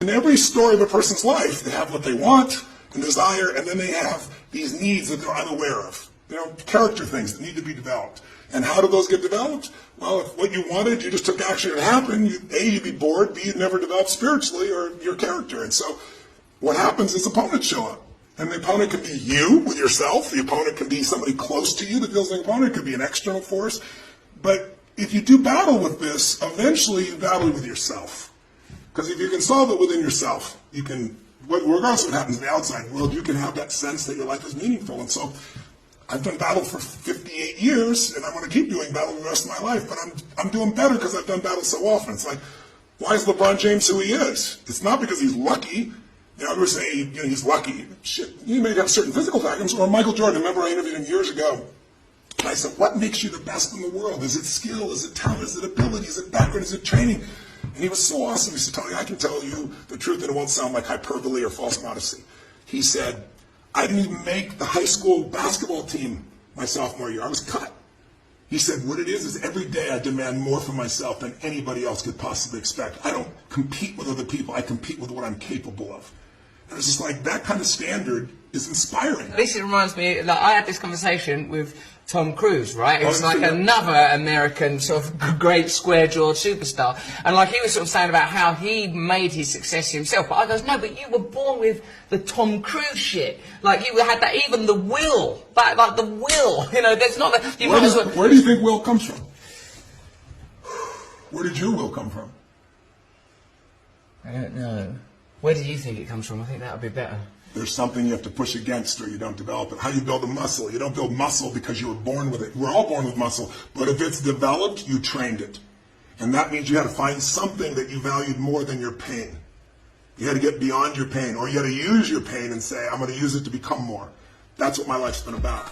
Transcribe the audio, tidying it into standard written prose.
In every story of a person's life, they have what they want and desire, and then they have these needs that they're unaware of. Character things that need to be developed. And how do those get developed? Well, if what you wanted, you just took action and it happened, you'd be bored, B, you'd never develop spiritually or your character. And so what happens is opponents show up. And the opponent could be you with yourself. The opponent could be somebody close to you that feels like an opponent. It could be an external force. But if you do battle with this, eventually you battle with yourself. Because if you can solve it within yourself, you can, regardless of what happens in the outside world, you can have that sense that your life is meaningful. And so I've done battle for 58 years, and I want to keep doing battle the rest of my life, but I'm doing better because I've done battle so often. It's like, why is LeBron James who he is? It's not because he's lucky. I would say he's lucky. Shit, you may have certain physical factors. Or Michael Jordan, remember I interviewed him years ago. And I said, what makes you the best in the world? Is it skill? Is it talent? Is it ability? Is it background? Is it training? And he was so awesome. He said, Tony, I can tell you the truth and it won't sound like hyperbole or false modesty. He said, I didn't even make the high school basketball team my sophomore year. I was cut. He said, what it is every day I demand more from myself than anybody else could possibly expect. I don't compete with other people. I compete with what I'm capable of. And it's just like that kind of standard is inspiring. This reminds me, like, I had this conversation with Tom Cruise, right? It was like another American sort of great square-jawed superstar. And like he was sort of saying about how he made his success himself. But I goes, no, but you were born with the Tom Cruise shit. Like you had that, even the will. Like the will. There's not that. Where do you think will comes from? Where did your will come from? I don't know. Where do you think it comes from? I think that would be better. There's something you have to push against or you don't develop it. How do you build a muscle? You don't build muscle because you were born with it. We're all born with muscle. But if it's developed, you trained it. And that means you had to find something that you valued more than your pain. You had to get beyond your pain. Or you had to use your pain and say, I'm going to use it to become more. That's what my life's been about.